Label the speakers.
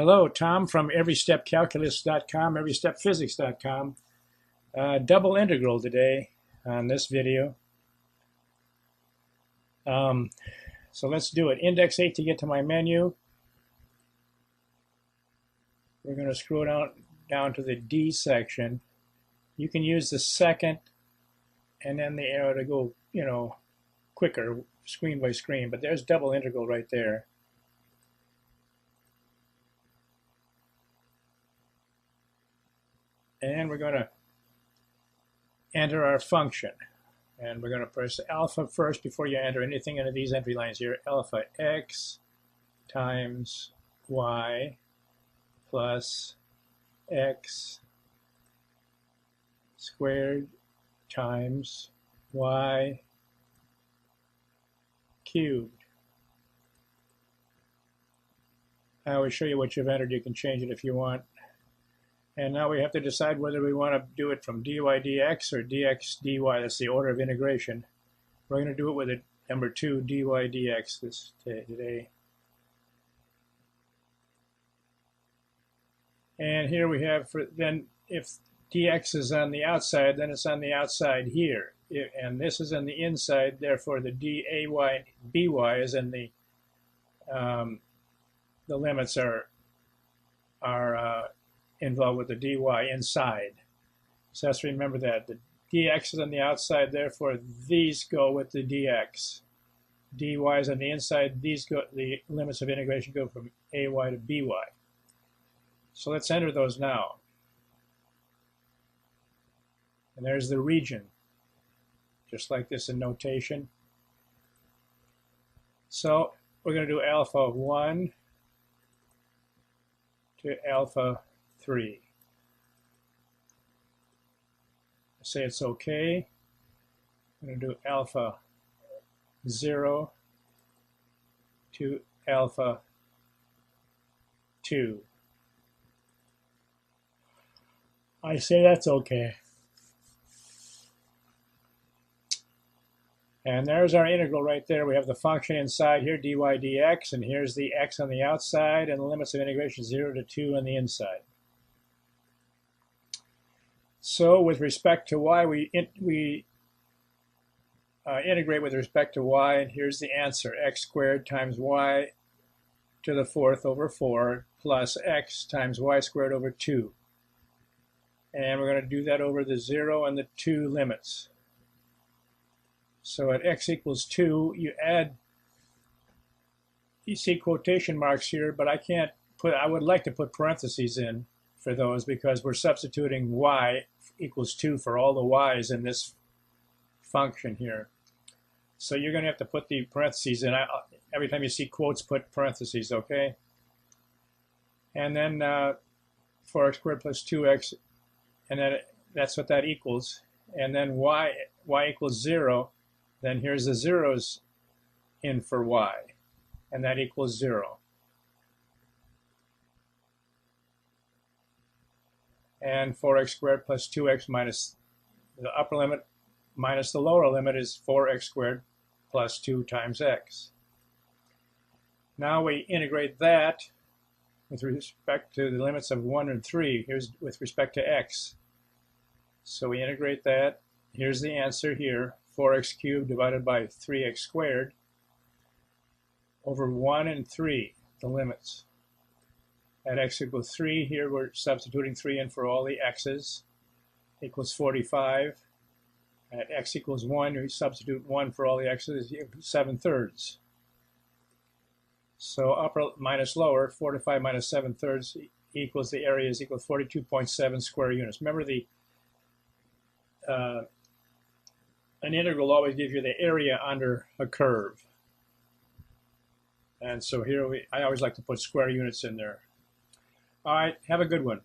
Speaker 1: Hello, Tom from everystepcalculus.com, everystepphysics.com. Double integral today on this video. So let's do it. Index 8 to get to my menu. We're going to scroll down to the D section. You can use the second and then the arrow to go, quicker, screen by screen. But there's double integral right there. And we're going to enter our function. And we're going to press alpha first before you enter anything into these entry lines here. Alpha x times y plus x squared times y cubed. I always show you what you've entered. You can change it if you want. And now we have to decide whether we want to do it from dy dx or dx dy. That's the order of integration. We're going to do it with a number 2 dy dx today. And here we have, then if dx is on the outside, then it's on the outside here. And this is on the inside, therefore the day by is in the limits are involved with the dy inside. So let's remember that. The dx is on the outside, therefore these go with the dx. dy is on the inside, these go, the limits of integration go from ay to by. So let's enter those now. And there's the region, just like this in notation. So we're going to do alpha 1 to alpha 3. Say it's okay. I'm going to do alpha 0 to alpha 2. I say that's okay. And there's our integral right there. We have the function inside here, dy dx, and here's the x on the outside, and the limits of integration 0 to 2 on the inside. So with respect to y, we integrate with respect to y, and here's the answer. X squared times y to the 4th over 4 plus x times y squared over 2. And we're going to do that over the 0 and the 2 limits. So at x equals 2, you see quotation marks here, but I would like to put parentheses in for those because we're substituting y equals 2 for all the y's in this function here. So you're going to have to put the parentheses in. Every time you see quotes, put parentheses, okay? And then 4x squared plus 2x, and then that's what that equals. And then y equals 0, then here's the zeros in for y, and that equals 0. And 4x squared plus 2x minus the upper limit minus the lower limit is 4x squared plus 2 times x. Now we integrate that with respect to the limits of 1 and 3. Here's with respect to x. So we integrate that. Here's the answer here. 4x cubed divided by 3x squared over 1 and 3, the limits. At x equals 3, here we're substituting 3 in for all the x's, equals 45. At x equals 1, we substitute 1 for all the x's, 7/3. So upper minus lower, 45 minus 7/3 equals the area is equal to 42.7 square units. Remember an integral always gives you the area under a curve. And so here I always like to put square units in there. All right, have a good one.